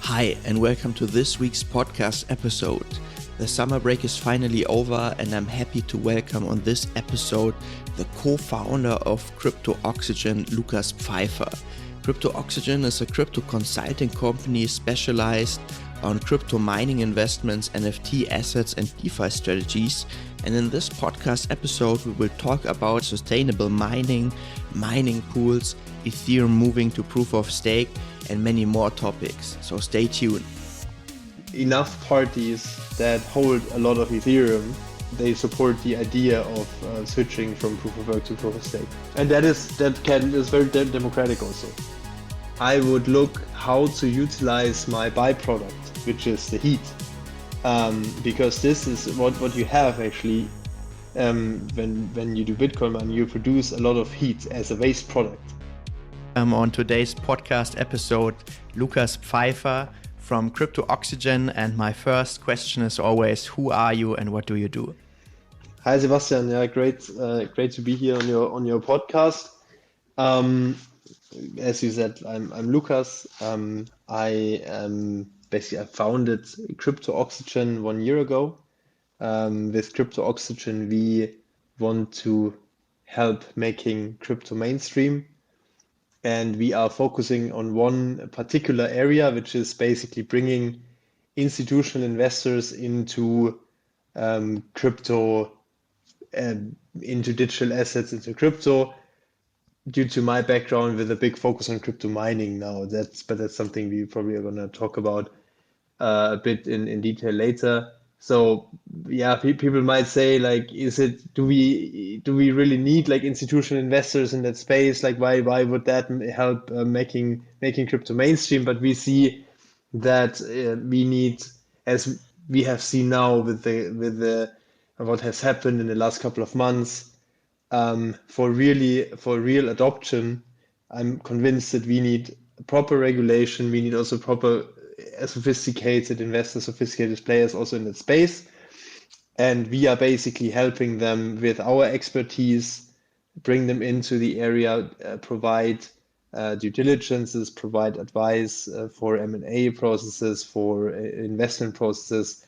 Hi, and welcome to this week's podcast episode. The summer break is finally over, and I'm happy to welcome on this episode the co-founder of Crypto Oxygen, Lukas Pfeiffer. Crypto Oxygen is a crypto consulting company specialized on crypto mining investments, NFT assets, and DeFi strategies. And in this podcast episode, we will talk about sustainable mining, mining pools, Ethereum moving to proof of stake, and many more topics. So stay tuned. Enough parties that hold a lot of Ethereum, they support the idea of switching from proof of work to proof of stake, and that is very democratic also. I would look how to utilize my byproduct, which is the heat, because this is what you have actually when you do Bitcoin mining. You produce a lot of heat as a waste product. On today's podcast episode, Lukas Pfeiffer from Crypto Oxygen, and my first question is always, who are you and what do you do? Hi Sebastian, yeah, great to be here on your podcast. As you said, I'm Lukas. I founded Crypto Oxygen 1 year ago. With Crypto Oxygen, we want to help making crypto mainstream. And we are focusing on one particular area, which is basically bringing institutional investors into crypto, into digital assets, into crypto. Due to my background with a big focus on crypto mining now, that's something we probably are going to talk about a bit in detail later. So yeah, people might say, like, do we really need like institutional investors in that space? Like, why would that help making crypto mainstream? But we see that we need, as we have seen now with the what has happened in the last couple of months, for real adoption. I'm convinced that we need proper regulation. We need also proper sophisticated investors, sophisticated players also in that space. And we are basically helping them with our expertise, bring them into the area, provide due diligences, provide advice for M&A processes, for investment processes.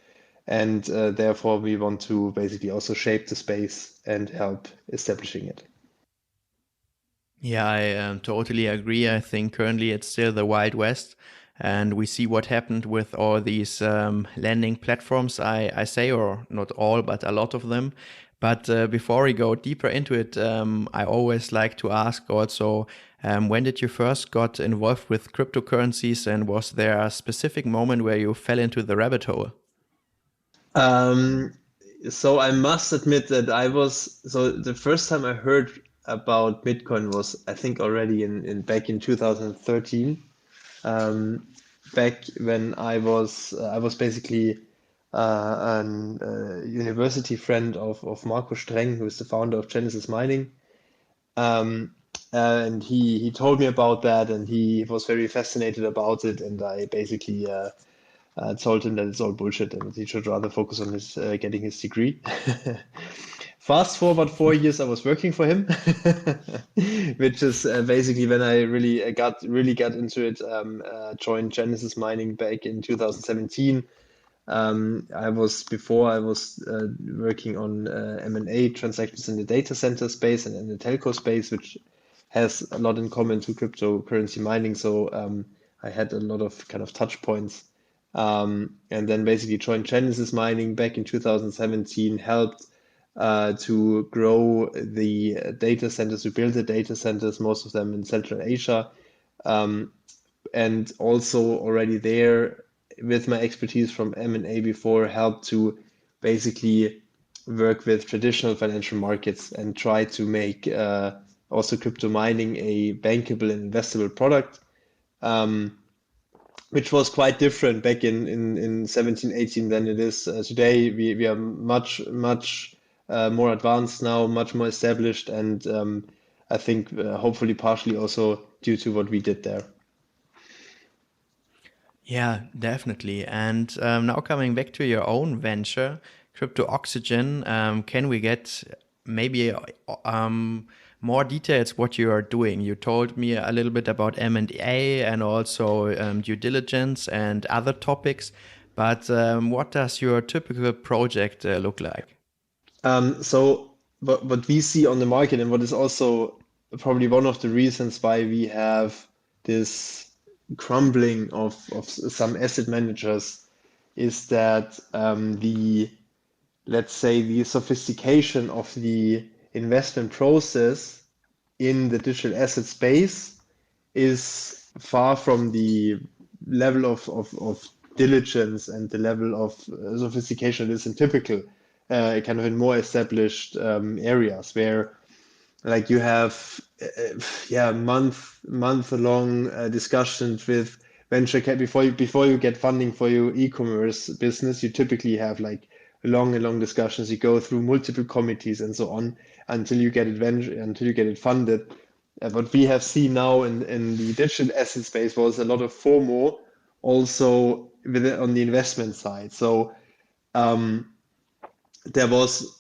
And therefore, we want to basically also shape the space and help establishing it. Yeah, I totally agree. I think currently it's still the Wild West. And we see what happened with all these lending platforms, I say, or not all, but a lot of them. But before we go deeper into it, I always like to ask also, when did you first got involved with cryptocurrencies, and was there a specific moment where you fell into the rabbit hole? So I must admit that the first time I heard about Bitcoin was, I think, already back in 2013. Back when I was basically a university friend of Marco Streng, who is the founder of Genesis Mining, and he told me about that, and he was very fascinated about it, and I basically told him that it's all bullshit and he should rather focus on his getting his degree. Fast forward 4 years, I was working for him, which is basically when I really got into it. Joined Genesis Mining back in 2017. I was working on M&A transactions in the data center space and in the telco space, which has a lot in common to cryptocurrency mining. So I had a lot of kind of touch points. And then basically joined Genesis Mining back in 2017, helped to grow the data centers, to build the data centers, most of them in Central Asia. And also already there, with my expertise from M&A before, helped to basically work with traditional financial markets and try to make also crypto mining a bankable and investable product. Which was quite different back in 17, 18 than it is today. We are much more advanced now, much more established, and I think hopefully partially also due to what we did there. Yeah, definitely. And now coming back to your own venture, Crypto Oxygen, can we get maybe more details what you are doing. You told me a little bit about M&A and also due diligence and other topics, but what does your typical project look like? So what we see on the market and what is also probably one of the reasons why we have this crumbling of some asset managers is that let's say, the sophistication of the investment process in the digital asset space is far from the level of diligence and the level of sophistication that is in typical kind of in more established areas where like you have month long discussions with venture cap before you get funding for your e-commerce business. You typically have like long and long discussions. You go through multiple committees and so on until you get it funded. What we have seen now in the digital asset space was a lot of FOMO also on the investment side. So um, there was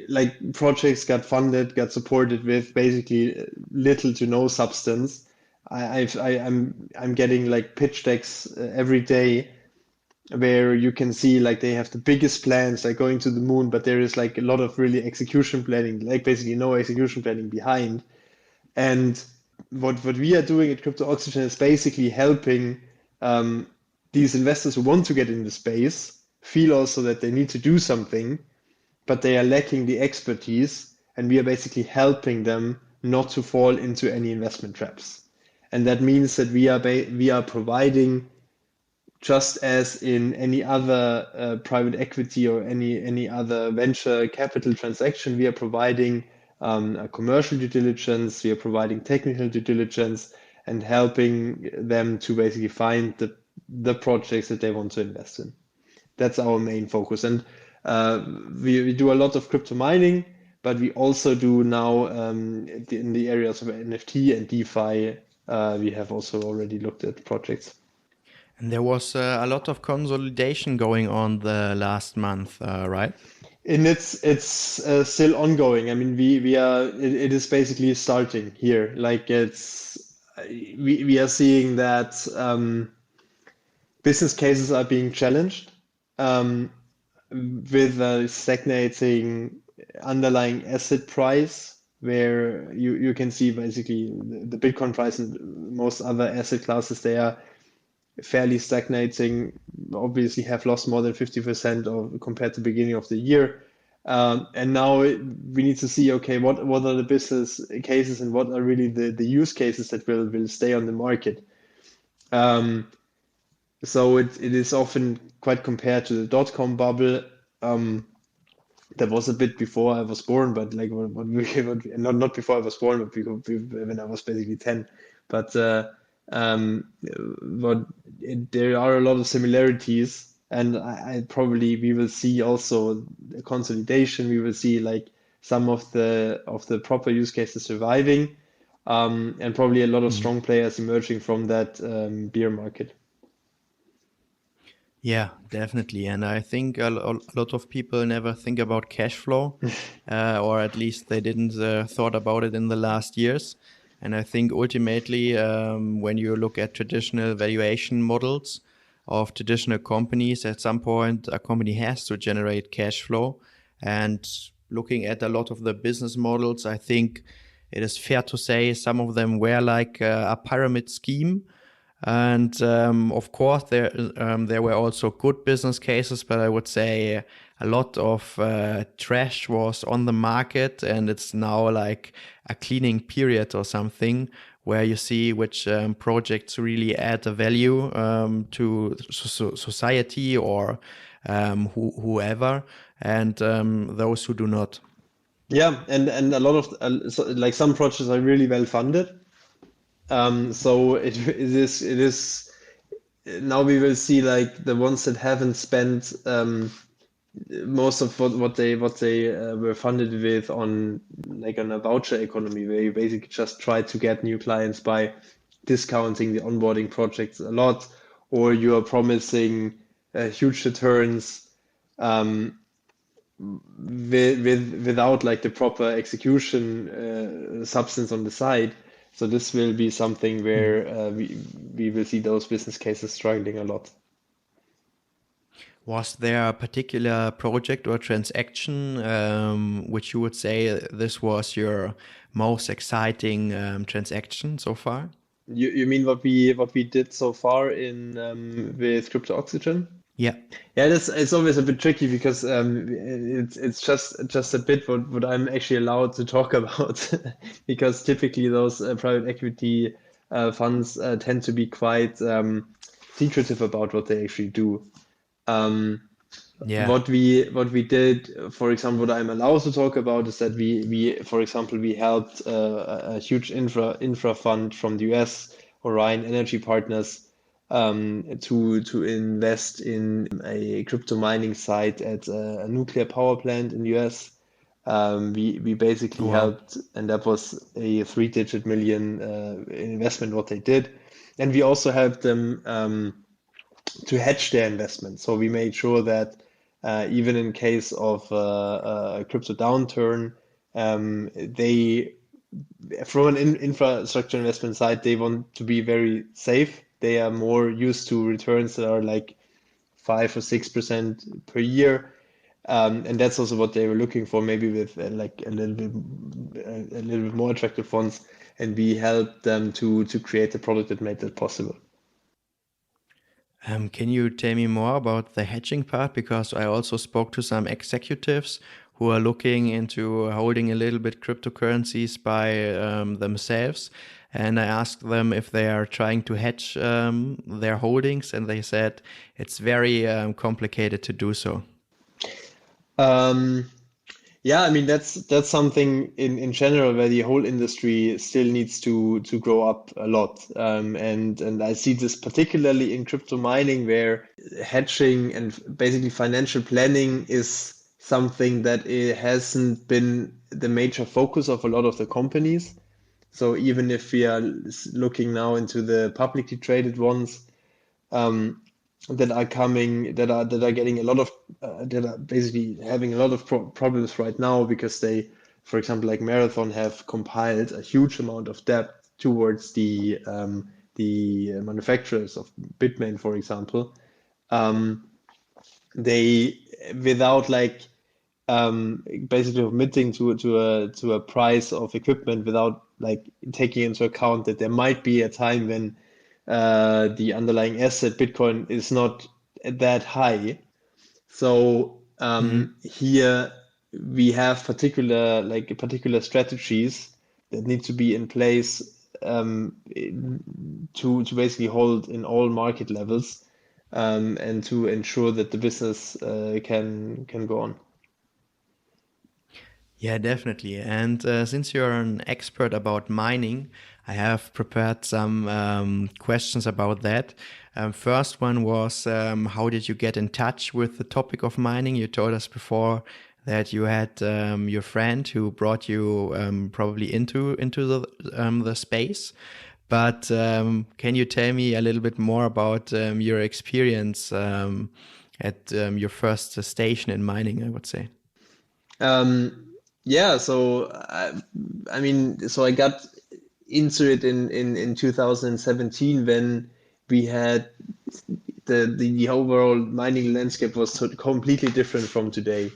like projects got funded, got supported with basically little to no substance. I'm getting like pitch decks every day where you can see like they have the biggest plans, like going to the moon, but there is like a lot of really execution planning, like basically no execution planning behind. And what we are doing at Crypto Oxygen is basically helping um, these investors who want to get in the space feel also that they need to do something, but they are lacking the expertise, and we are basically helping them not to fall into any investment traps. And that means that we are providing, just as in any other private equity or any other venture capital transaction, we are providing a commercial due diligence, we are providing technical due diligence, and helping them to basically find the projects that they want to invest in. That's our main focus. And we do a lot of crypto mining, but we also do now in the areas of NFT and DeFi. We have also already looked at projects. And there was a lot of consolidation going on the last month, right? And it's still ongoing. I mean, it is basically starting here. Like we are seeing that business cases are being challenged um, with a stagnating underlying asset price, where you can see basically the Bitcoin price and most other asset classes, they are fairly stagnating, obviously have lost more than 50% compared to the beginning of the year. And now we need to see, okay, what are the business cases and what are really the use cases that will stay on the market. Um, so it is often quite compared to the dot-com bubble. That was a bit before I was born, but like not before I was born, but when I was basically 10. But what there are a lot of similarities, and I probably we will see also a consolidation. We will see like some of the proper use cases surviving, and probably a lot of strong players emerging from that beer market. Yeah, definitely. And I think a lot of people never think about cash flow, or at least they didn't thought about it in the last years. And I think ultimately, when you look at traditional valuation models of traditional companies, at some point, a company has to generate cash flow. And looking at a lot of the business models, I think it is fair to say some of them were like a pyramid scheme, and of course, there were also good business cases, but I would say a lot of trash was on the market, and it's now like a cleaning period or something where you see which projects really add a value to society or whoever, and those who do not. Yeah, and a lot of like some projects are really well funded. So it is now we will see like the ones that haven't spent most of what they were funded with on like on a voucher economy, where you basically just try to get new clients by discounting the onboarding projects a lot, or you are promising huge returns. without like the proper execution substance on the side. So this will be something where we will see those business cases struggling a lot. Was there a particular project or transaction which you would say this was your most exciting transaction so far? You mean what we did so far in with Crypto Oxygen? Yeah. Yeah, that's it's always a bit tricky because it's just a bit what I'm actually allowed to talk about because typically those private equity funds tend to be quite secretive about what they actually do. Um, Yeah. what we did, for example, what I'm allowed to talk about is that we for example we helped a huge infra fund from the US, Orion Energy Partners, to invest in a crypto mining site at a nuclear power plant in US. We basically Wow. helped, and that was a three-digit million investment what they did, and we also helped them to hedge their investment. So we made sure that even in case of a crypto downturn, they, from an infrastructure investment side, they want to be very safe. They are more used to returns that are like 5 or 6% per year. And that's also what they were looking for, maybe with like a little bit more attractive funds. And we helped them to create a product that made that possible. Can you tell me more about the hedging part? Because I also spoke to some executives who are looking into holding a little bit cryptocurrencies by themselves. And I asked them if they are trying to hedge their holdings, and they said it's very complicated to do so. Um, Yeah, I mean that's something in general where the whole industry still needs to grow up a lot. And I see this particularly in crypto mining where hedging and basically financial planning is something that it hasn't been the major focus of a lot of the companies. So even if we are looking now into the publicly traded ones, um, that are coming that are getting a lot of that are basically having a lot of problems right now because they, for example, like Marathon, have compiled a huge amount of debt towards the manufacturers of Bitmain, for example. Um, they without like basically committing to a price of equipment without like taking into account that there might be a time when the underlying asset Bitcoin is not that high. So here we have particular strategies that need to be in place to basically hold in all market levels and to ensure that the business can go on. Yeah, definitely. And since you're an expert about mining, I have prepared some questions about that. First one was, how did you get in touch with the topic of mining? You told us before that you had your friend who brought you probably into the space. But can you tell me a little bit more about your experience at your first station in mining, I would say? Yeah, so I mean, so I got into it in 2017 when we had the overall mining landscape was completely different from today.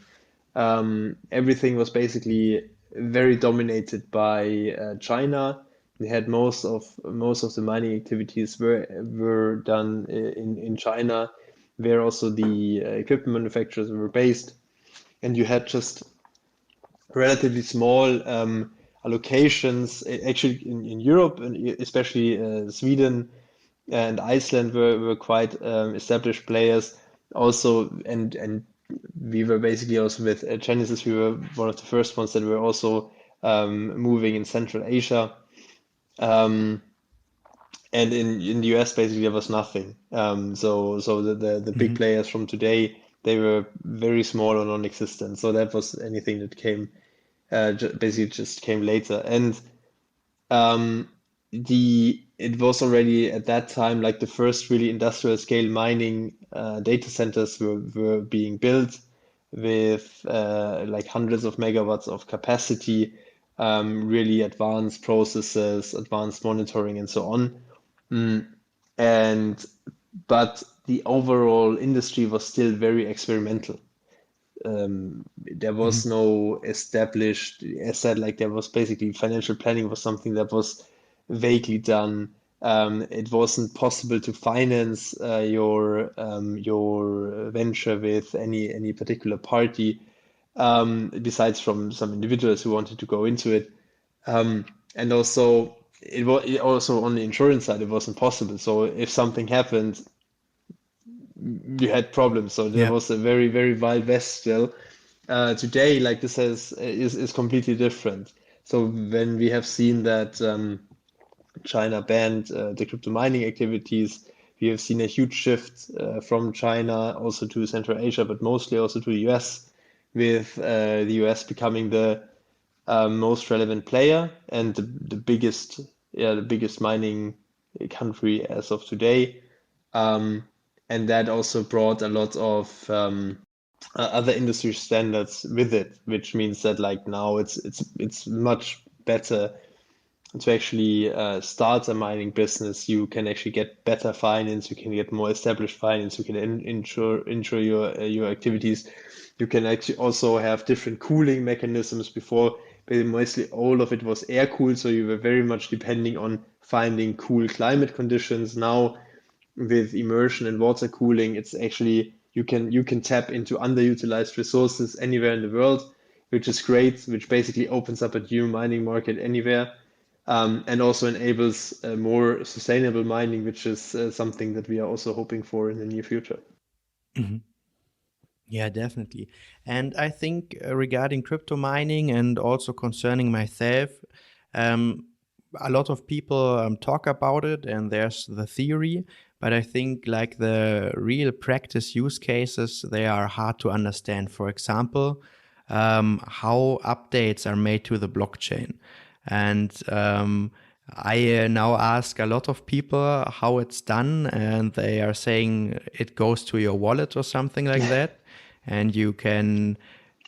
Everything was basically very dominated by China. We had most of the mining activities were done in China, where also the equipment manufacturers were based, and you had just relatively small allocations. Actually, in Europe, and especially Sweden and Iceland were quite established players. Also, and we were basically also with Genesis, we were one of the first ones that were also moving in Central Asia. Um, and in the US, basically, there was nothing. So the big Mhm. players from today, they were very small or non-existent. So that was anything that came basically just came later. And um, the it was already at that time like the first really industrial scale mining data centers were being built. with like hundreds of megawatts of capacity, really advanced processes, advanced monitoring, and so on. And but the overall industry was still very experimental. There was Mhm. no established, as said, like there was basically financial planning was something that was vaguely done. It wasn't possible to finance your venture with any particular party, besides from some individuals who wanted to go into it. And also it also on the insurance side it wasn't possible. So if something happened, you had problems. So there Yeah. was a very wild west still. Today, like this is completely different. So when we have seen that China banned the crypto mining activities, we have seen a huge shift from China also to Central Asia, but mostly also to the US, with the US becoming the most relevant player and the biggest mining country as of today. Um, and that also brought a lot of other industry standards with it, which means that like now it's much better to actually start a mining business. You can actually get better finance, you can get more established finance, you can insure your activities. You can actually also have different cooling mechanisms. Before, but mostly all of it was air cooled, so you were very much depending on finding cool climate conditions. Now with immersion and water cooling, it's actually you can tap into underutilized resources anywhere in the world, which is great, which basically opens up a new mining market anywhere, and also enables more sustainable mining, which is something that we are also hoping for in the near future. Mhm. Yeah, definitely. And I think regarding crypto mining and also concerning myself, um, a lot of people talk about it and there's the theory, but I think like the real practice use cases, they are hard to understand. For example, how updates are made to the blockchain. And I now ask a lot of people how it's done, and they are saying it goes to your wallet or something like that, and you can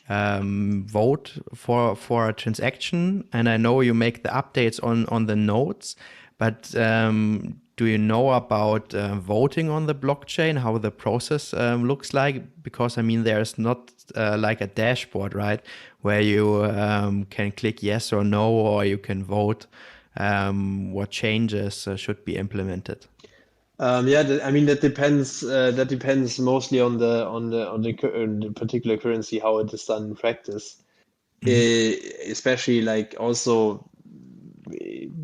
vote for a transaction. And I know you make the updates on the nodes, but do you know about voting on the blockchain, how the process looks like? Because I mean, there's not like a dashboard, right, where you can click yes or no, or you can vote what changes should be implemented. Yeah, I mean that depends. That depends mostly on the particular currency, how it is done in practice. Mhm. Especially like also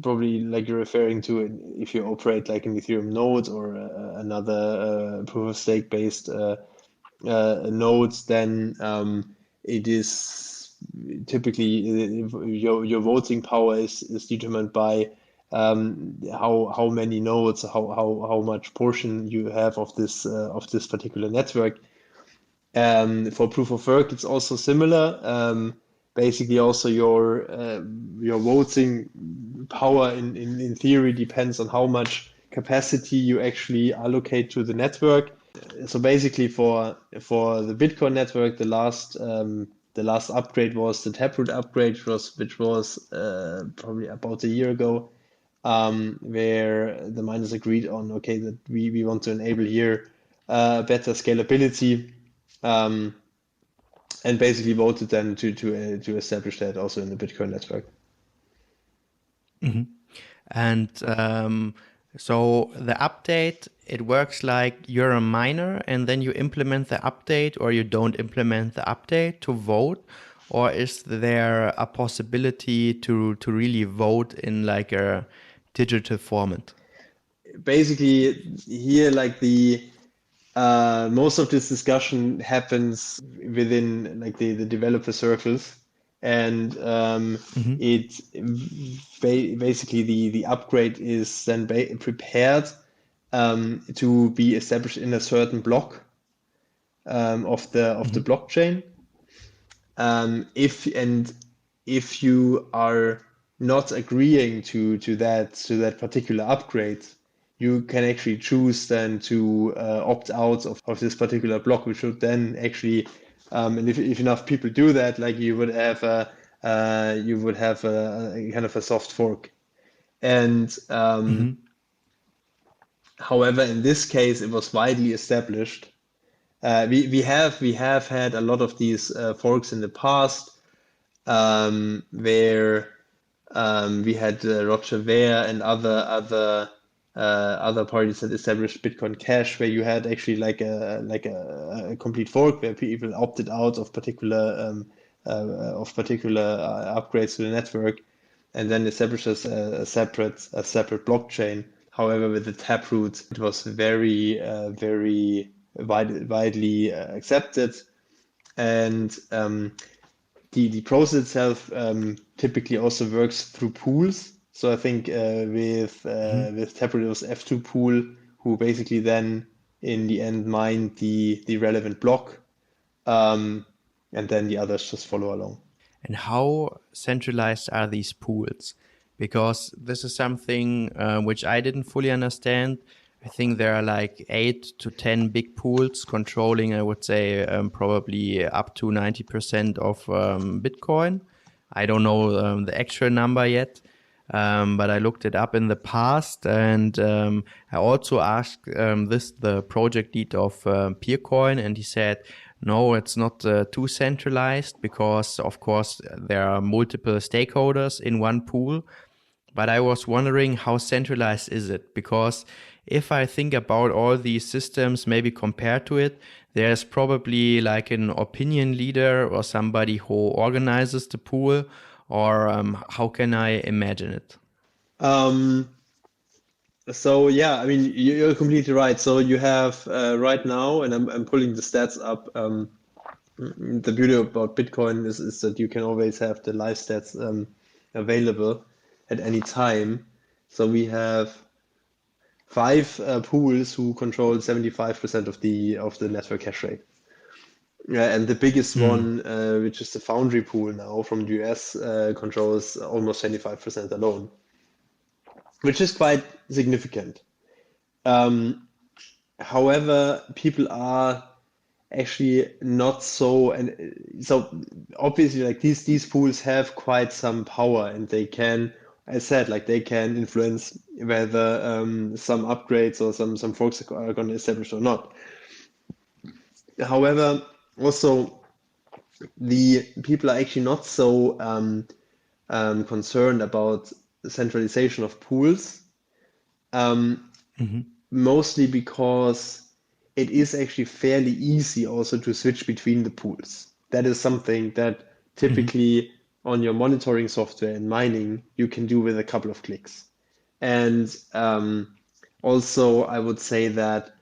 probably like you're referring to if you operate like an Ethereum node or another proof of stake based nodes, then it is typically your voting power is determined by how many nodes, how much portion you have of this particular network. For proof of work, it's also similar. Basically, also your voting power in theory depends on how much capacity you actually allocate to the network. So basically, for the Bitcoin network, the last upgrade was the Taproot upgrade, which was probably about a year ago, where the miners agreed on, okay, that we want to enable here better scalability, um, and basically voted then to establish that also in the Bitcoin network. Mhm. And so the update, it works like you're a miner and then you implement the update or you don't implement the update to vote, or is there a possibility to really vote in like a digital format? Basically, here like the most of this discussion happens within like the developer circles, and Hmm. it basically the upgrade is then prepared to be established in a certain block of the Hmm. blockchain. If you are not agreeing to that particular upgrade, you can actually choose then to opt out of this particular block, which would then actually, and if enough people do that, like you would have a kind of a soft fork. And however, in this case, it was widely established. We have had a lot of these forks in the past, where we had Roger Ver and other parties that established Bitcoin Cash, where you had actually like a complete fork where people opted out of particular upgrades to the network, and then establishes a separate blockchain. However, with the Taproot, it was very widely accepted, and the process itself typically also works through pools. So I think with Taproot it was F2 pool, who basically then in the end mined the relevant block, and then the others just follow along. And how centralized are these pools? Because this is something which I didn't fully understand. I think there are like 8 to 10 big pools controlling, I would say, probably up to 90% of Bitcoin. I don't know the actual number yet, but I looked it up in the past, and I also asked the project lead of Peercoin, and he said, no, it's not too centralized because, of course, there are multiple stakeholders in one pool. But I was wondering, how centralized is it? Because if I think about all these systems, maybe compared to it, there's probably like an opinion leader or somebody who organizes the pool, or how can I imagine it? So yeah, I mean you're completely right. So you have right now, and I'm pulling the stats up. The beauty about Bitcoin is that you can always have the live stats available at any time. So we have five pools who control 75% of the network hash rate. Yeah, and the biggest one, which is the Foundry pool now from the US, controls almost 25% alone, which is quite significant. However, people are actually not so, and so obviously like these pools have quite some power, and they can, as I said, like they can influence whether some upgrades or some forks are going to establish or not. However, also the people are actually not so concerned about the centralization of pools, mostly because it is actually fairly easy also to switch between the pools. That is something that typically on your monitoring software and mining you can do with a couple of clicks. And also, I would say that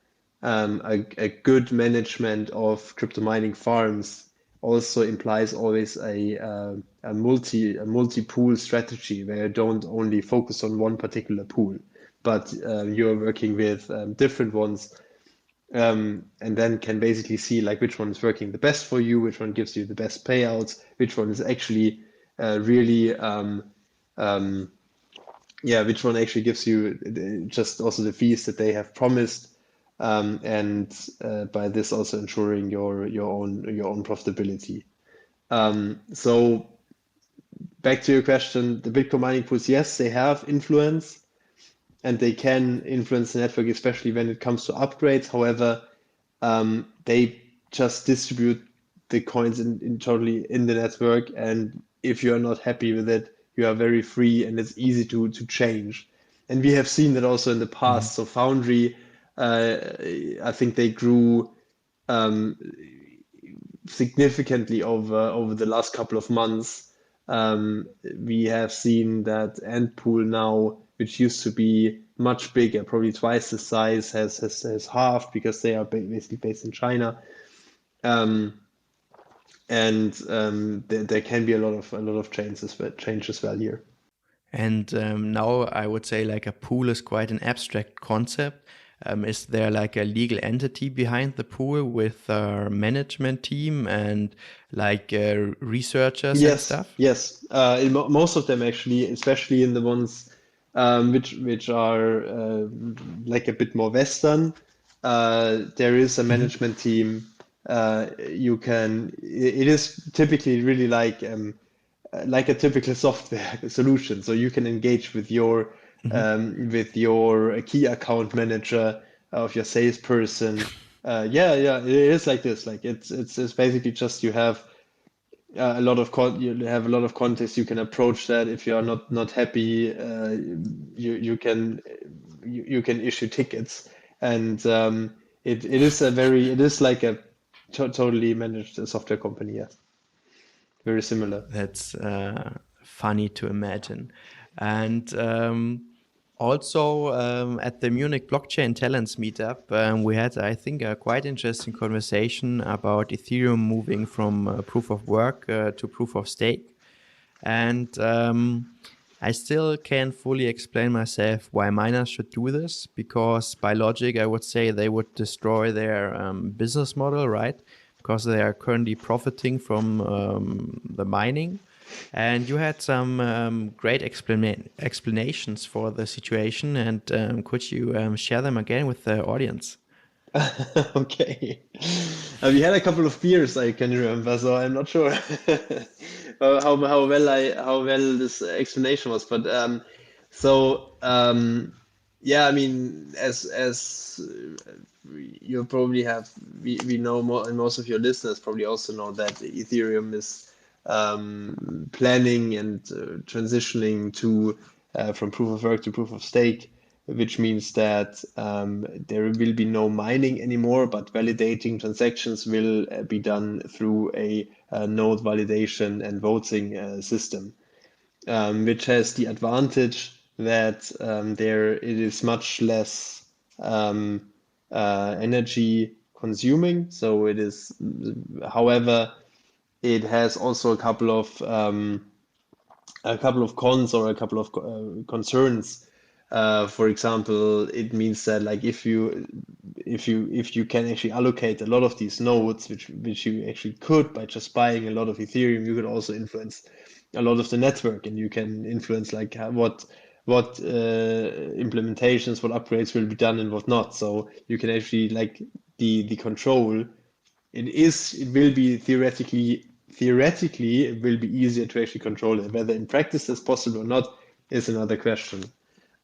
a good management of crypto mining farms also implies always a multi-pool strategy where you don't only focus on one particular pool, but you're working with different ones, and then can basically see like which one is working the best for you, which one gives you the best payouts, which one is actually really which one actually gives you just also the fees that they have promised, and by this also ensuring your own profitability. So back to your question, the Bitcoin mining pools, yes, they have influence, and they can influence the network, especially when it comes to upgrades. However, they just distribute the coins in totally in the network, and if you're not happy with it, you are very free, and it's easy to change. And we have seen that also in the past. So Foundry, I think they grew significantly over the last couple of months. We have seen that Endpool now, which used to be much bigger, probably twice the size, has halved because they are basically based in China. And there can be a lot of change as well here. And now I would say like a pool is quite an abstract concept. Is there like a legal entity behind the pool with a management team and like researchers and stuff? Yes. In most of them actually, especially in the ones which are like a bit more Western. There is a Hmm. management team. It is typically really like a typical software solution. So you can engage Hmm. with your key account manager, of your salesperson. Yeah, it is like this. Like it's basically just you have you have a lot of context. You can approach that if you are not happy. You can you can issue tickets, and it is like a totally managed software company. Yeah, very similar. That's funny to imagine. And also at the Munich Blockchain Talents Meetup, we had, I think, a quite interesting conversation about Ethereum moving from proof of work to proof of stake. And I still can't fully explain myself why miners should do this, because by logic, I would say they would destroy their business model, right? Because they are currently profiting from the mining. And you had some great explanations for the situation. And could you share them again with the audience? Okay. We had a couple of beers, I can remember, so I'm not sure how well this explanation was, but so yeah, I mean, as you probably have, we know more, and most of your listeners probably also know that Ethereum is planning and transitioning to from proof of work to proof of stake, which means that there will be no mining anymore, but validating transactions will be done through a node validation and voting system, which has the advantage that there it is much less um, energy consuming. So it is, however, it has also a couple of cons or a couple of concerns. For example, it means that like if you can actually allocate a lot of these nodes, which you actually could by just buying a lot of Ethereum, you could also influence a lot of the network, and you can influence like what implementations, what upgrades will be done and what not. So you can actually like the control it will be theoretically it will be easier to actually control it. Whether in practice that's possible or not is another question.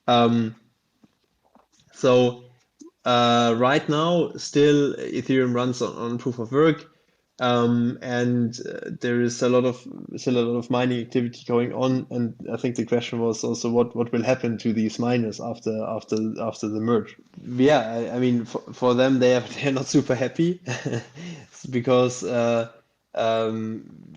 Um, so right now, still Ethereum runs on proof of work, and there is still a lot of mining activity going on. And I think the question was also what will happen to these miners after the merge. Yeah, I mean for them they're not super happy because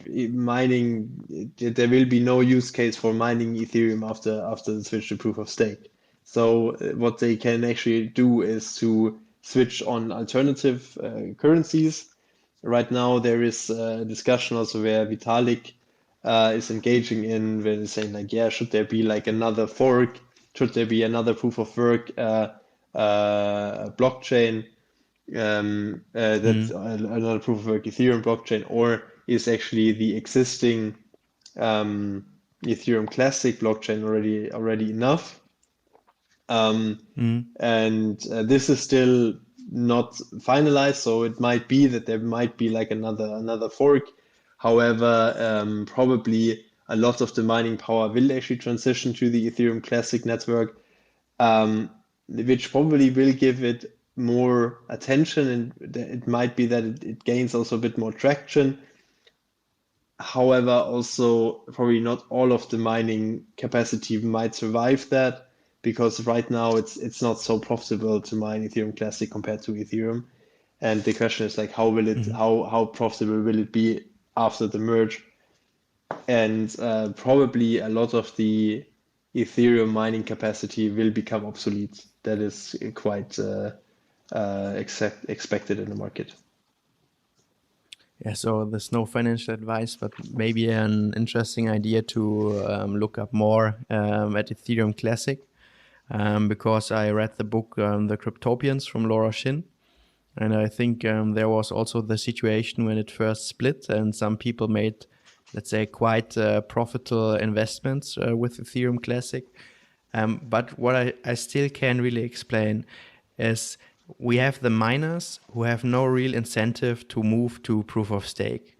mining there will be no use case for mining Ethereum after the switch to proof of stake. So what they can actually do is to switch on alternative currencies. Right now there is a discussion also where Vitalik is engaging in, where they're saying like, yeah, should there be like another fork? Should there be another proof of work blockchain? That's Mm. another proof of work Ethereum blockchain, or is actually the existing um, Ethereum Classic blockchain already enough? Um, Mm. and this is still not finalized, so it might be that there might be like another fork. However, probably a lot of the mining power will actually transition to the Ethereum Classic network, um, which probably will give it more attention, and it might be that it gains also a bit more traction. However, also probably not all of the mining capacity might survive that, because right now it's not so profitable to mine Ethereum Classic compared to Ethereum. And the question is like Mhm. how profitable will it be after the merge? And probably a lot of the Ethereum mining capacity will become obsolete. That is quite expected in the market. Yeah, so there's no financial advice, but maybe an interesting idea to look up more at Ethereum Classic, because I read the book The Cryptopians from Laura Shin. And I think there was also the situation when it first split, and some people made, let's say, quite profitable investments with Ethereum Classic. But what I still can really explain is we have the miners who have no real incentive to move to proof of stake.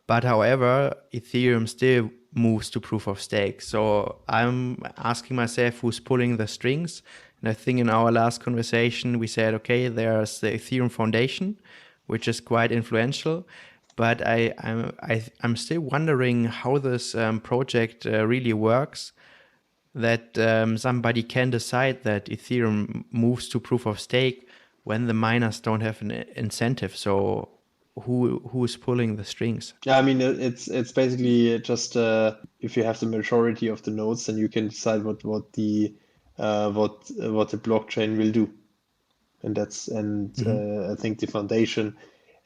But however, Ethereum still moves to proof of stake. So I'm asking myself who's pulling the strings. And I think in our last conversation, we said, okay, there's the Ethereum Foundation, which is quite influential. But I'm still wondering how this project really works, that somebody can decide that Ethereum moves to proof of stake when the miners don't have an incentive. So who's pulling the strings? Yeah, I mean it's basically just if you have the majority of the nodes, then you can decide what the blockchain will do, and I think the foundation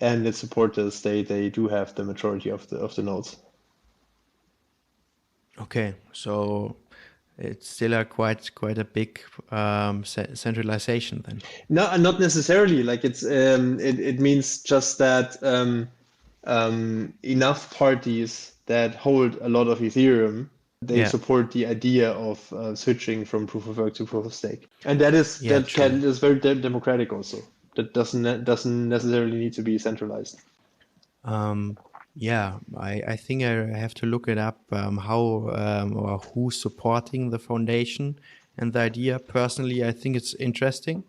and its supporters they do have the majority of the nodes. Okay, so it's still a quite a big centralization then. No, not necessarily. Like it means just that enough parties that hold a lot of Ethereum, they Yeah, support the idea of switching from proof of work to proof of stake, and yeah, true. is very democratic also. That doesn't necessarily need to be centralized. Um, yeah, I think I have to look it up, how or who's supporting the foundation and the idea. Personally, I think it's interesting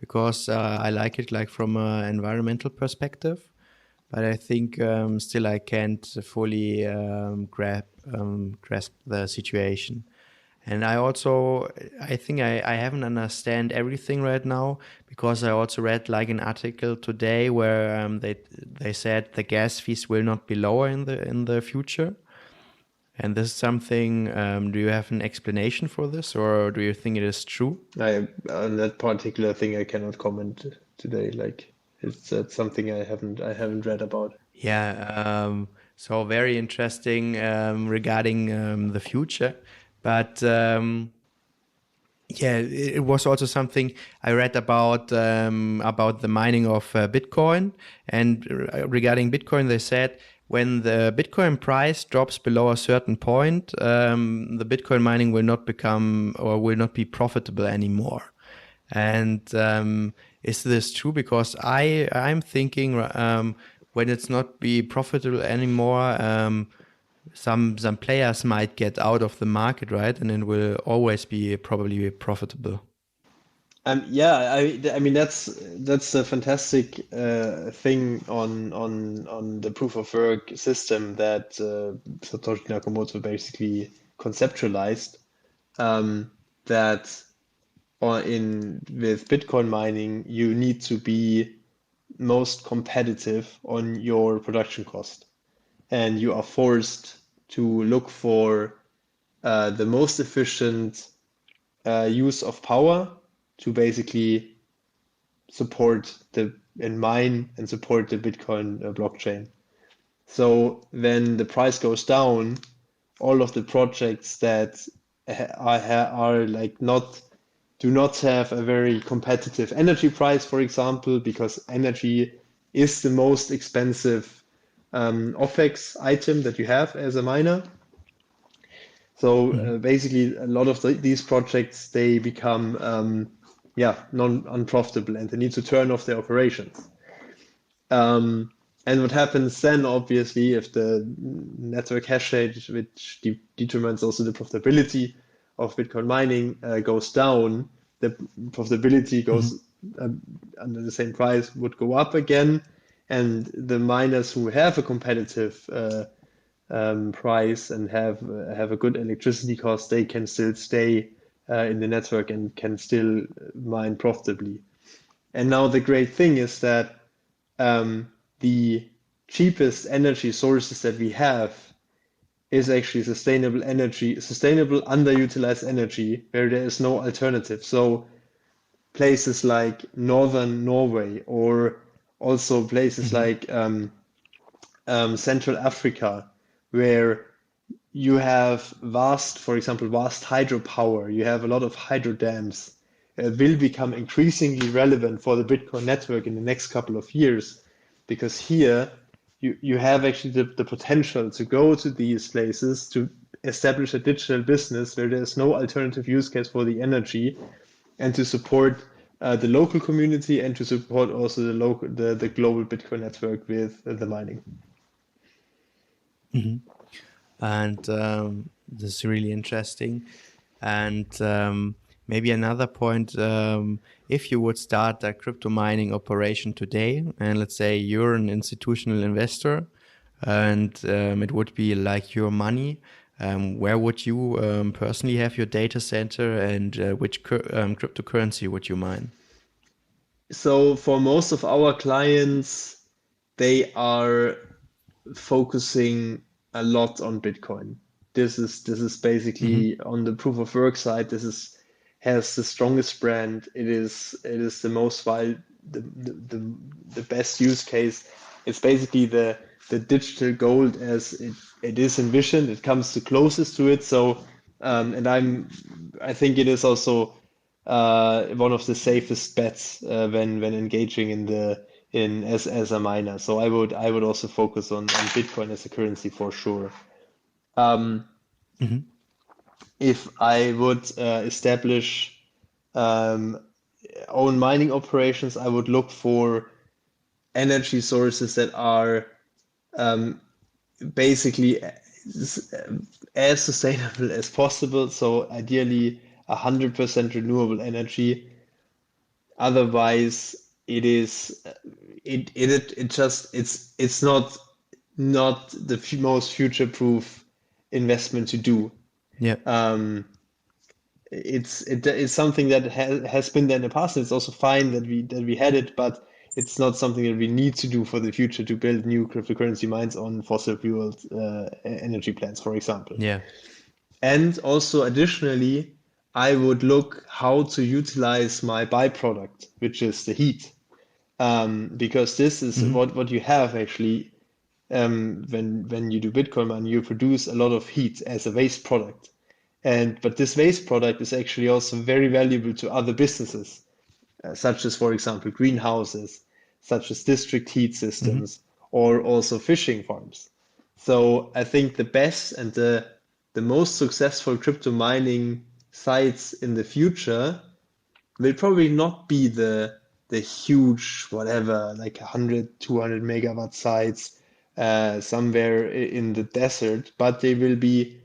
because I like it like from an environmental perspective. But I think still I can't fully grasp the situation. And I think I haven't understand everything right now because I also read like an article today where they said the gas fees will not be lower in the future. And this is something. Do you have an explanation for this, or do you think it is true? On that particular thing, I cannot comment today. Like that's something I haven't read about. Yeah, so very interesting regarding the future. But yeah, it was also something I read about the mining of Bitcoin. And regarding Bitcoin, they said when the Bitcoin price drops below a certain point, the Bitcoin mining will not become or will not be profitable anymore. And is this true? Because I'm thinking when it's not be profitable anymore, some players might get out of the market, right? And it will always be probably profitable. Yeah, I mean that's a fantastic thing on the proof of work system that Satoshi Nakamoto basically conceptualized. That in with Bitcoin mining you need to be most competitive on your production cost, and you are forced to look for the most efficient use of power to basically support the and mine and support the Bitcoin blockchain. So when the price goes down, all of the projects that are like not do not have a very competitive energy price, for example, because energy is the most expensive OpEx item that you have as a miner. So Mhm. basically, a lot of these projects they become non unprofitable and they need to turn off their operations. Um, and what happens then, obviously, if the network hash rate, which determines also the profitability of Bitcoin mining, goes down, the profitability Mhm. goes under the same price would go up again, and the miners who have a competitive price and have a good electricity cost, they can still stay in the network and can still mine profitably. And now the great thing is that the cheapest energy sources that we have is actually sustainable energy, sustainable underutilized energy where there is no alternative. So places like northern Norway or also places Mhm. like Central Africa, where you have for example, vast hydropower, you have a lot of hydro dams, will become increasingly relevant for the Bitcoin network in the next couple of years, because here you have actually the potential to go to these places to establish a digital business where there's no alternative use case for the energy, and to support the local community and to support also the global Bitcoin network with the mining. And this is really interesting. And maybe another point, if you would start a crypto mining operation today, and let's say you're an institutional investor, and it would be like your money, where would you personally have your data center, and which cryptocurrency would you mine? So for most of our clients, they are focusing a lot on Bitcoin. This is basically on the proof of work side. Has the strongest brand. It is the most the best use case. It's basically the digital gold as it is envisioned. It comes the closest to it. So and I think it is also one of the safest bets when engaging in as a miner. So I would also focus on Bitcoin as a currency for sure. Um, if I would establish um, own mining operations, I would look for energy sources that are um, basically as sustainable as possible. So ideally, 100% renewable energy. Otherwise, it's not the most future-proof investment to do. Yeah. It's something that has been there in the past. And it's also fine that we had it, but it's not something that we need to do for the future to build new cryptocurrency mines on fossil fueled energy plants, for example. Yeah. And also additionally, I would look how to utilize my byproduct, which is the heat. Because this is what you have actually when you do Bitcoin mining, you produce a lot of heat as a waste product. But this waste product is actually also very valuable to other businesses, such as, for example, greenhouses, such as district heat systems, or also fishing farms. So I think the best and the most successful crypto mining sites in the future will probably not be the huge whatever like 100 200 megawatt sites somewhere in the desert, but they will be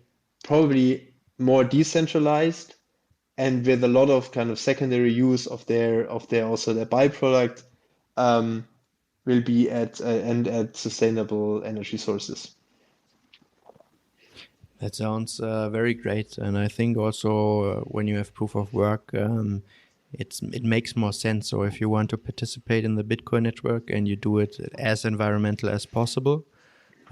probably more decentralized and with a lot of kind of secondary use of their also their byproduct will be at sustainable energy sources. That sounds very great, and I think also when you have proof of work, it makes more sense. So if you want to participate in the Bitcoin network and you do it as environmental as possible,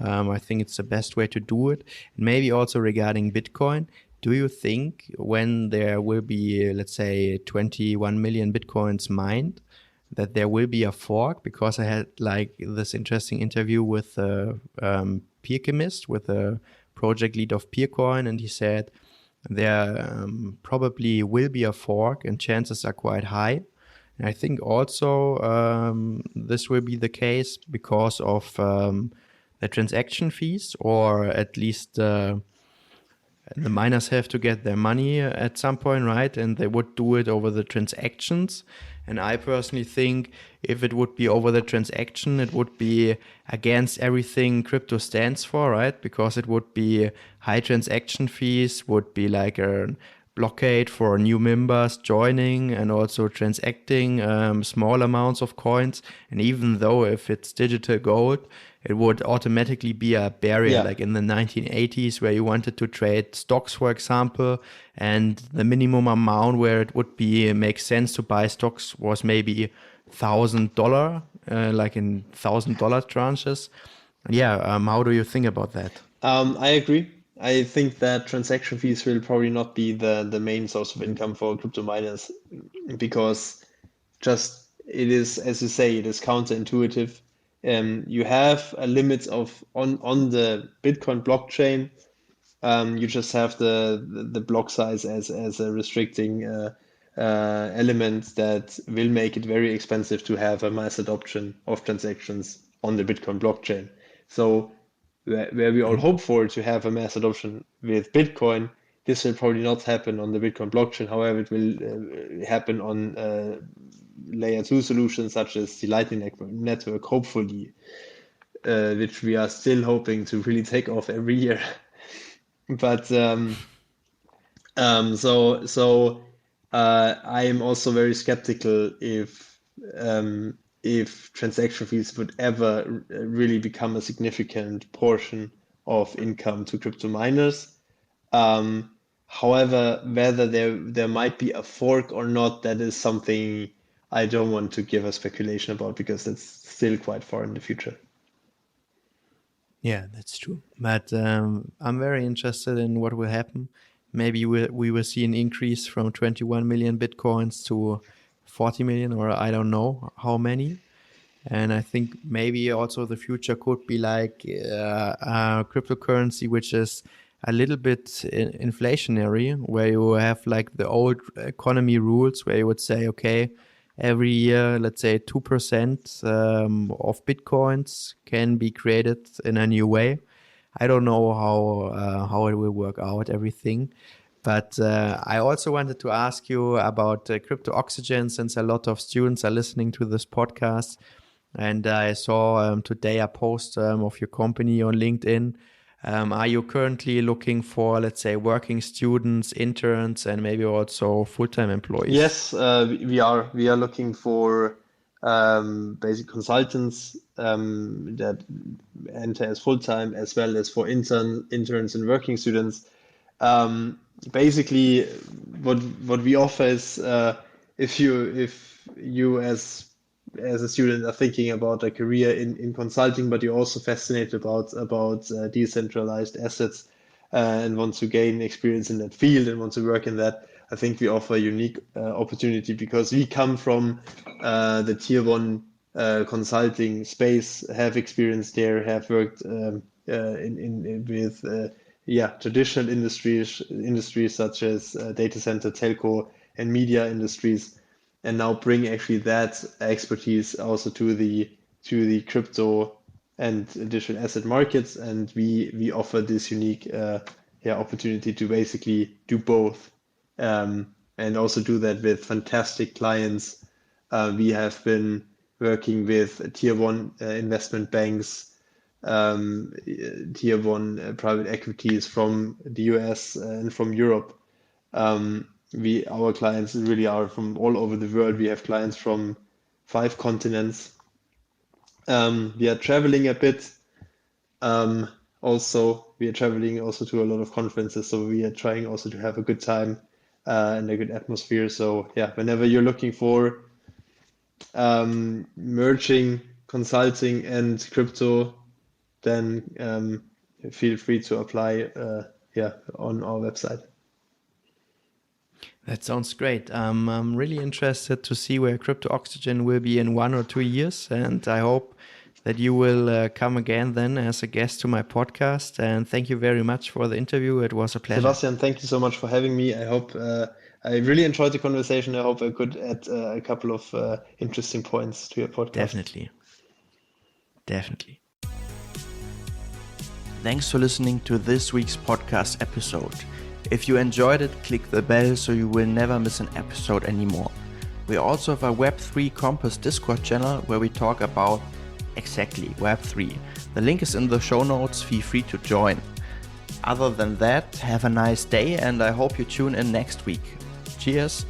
I think it's the best way to do it. And maybe also regarding Bitcoin, do you think when there will be, let's say, 21 million Bitcoins mined, that there will be a fork? Because I had like this interesting interview with a peer chemist, with a project lead of Peercoin, and he said there probably will be a fork and chances are quite high. And I think also this will be the case because of the transaction fees, or at least the miners have to get their money at some point, right? And they would do it over the transactions. And I personally think if it would be over the transaction, it would be against everything crypto stands for, right? Because it would be high transaction fees, would be like a blockade for new members joining and also transacting small amounts of coins. And even though if it's digital gold, it would automatically be a barrier, Yeah. like in the 1980s where you wanted to trade stocks, for example, and the minimum amount where it would be make sense to buy stocks was maybe $1,000, like in $1,000 tranches. Yeah, how do you think about that? I agree. I think that transaction fees will probably not be the main source of income for crypto miners because just it is, as you say, it is counterintuitive. You have a limit of on the Bitcoin blockchain. You just have the block size as a restricting element that will make it very expensive to have a mass adoption of transactions on the Bitcoin blockchain. So where we all hope for to have a mass adoption with Bitcoin, this will probably not happen on the Bitcoin blockchain. However, it will happen on layer 2 solutions such as the Lightning Network, hopefully, which we are still hoping to really take off every year. But I am also very skeptical if transaction fees would ever really become a significant portion of income to crypto miners. However, whether there might be a fork or not, that is something I don't want to give a speculation about because that's still quite far in the future. Yeah, that's true. But I'm very interested in what will happen. Maybe we will see an increase from 21 million Bitcoins to 40 million, or I don't know how many. And I think maybe also the future could be like a cryptocurrency, which is a little bit inflationary, where you have like the old economy rules, where you would say, okay, every year, let's say 2% of Bitcoins can be created in a new way. I don't know how it will work out, everything. But I also wanted to ask you about Crypto Oxygen, since a lot of students are listening to this podcast. And I saw today a post of your company on LinkedIn. Are you currently looking for, let's say, working students, interns, and maybe also full-time employees? Yes, we are. We are looking for basic consultants that enter as full-time, as well as for interns and working students. Basically, what we offer is if you as a student are thinking about a career in consulting, but you're also fascinated about decentralized assets and want to gain experience in that field and want to work in that, I think we offer a unique opportunity because we come from the tier one consulting space, have experience there, have worked with traditional industries such as data center, telco, and media industries, and now bring actually that expertise also to the crypto and digital asset markets, and we offer this unique opportunity to basically do both, and also do that with fantastic clients. We have been working with tier one investment banks, tier one private equities from the US and from Europe. Our clients really are from all over the world. We have clients from 5 continents. We are traveling a bit. We are traveling also to a lot of conferences, so we are trying also to have a good time and a good atmosphere. So yeah, whenever you're looking for merging consulting and crypto, then feel free to apply on our website. That sounds great. I'm really interested to see where Crypto Oxygen will be in 1 or 2 years, and I hope that you will come again then as a guest to my podcast. And thank you very much for the interview. It was a pleasure. Sebastian, thank you so much for having me. I hope I really enjoyed the conversation. I hope I could add a couple of interesting points to your podcast. Definitely. Thanks for listening to this week's podcast episode. If you enjoyed it, click the bell so you will never miss an episode anymore. We also have a Web3 Compass Discord channel where we talk about exactly Web3. The link is in the show notes. Feel free to join. Other than that, have a nice day and I hope you tune in next week. Cheers.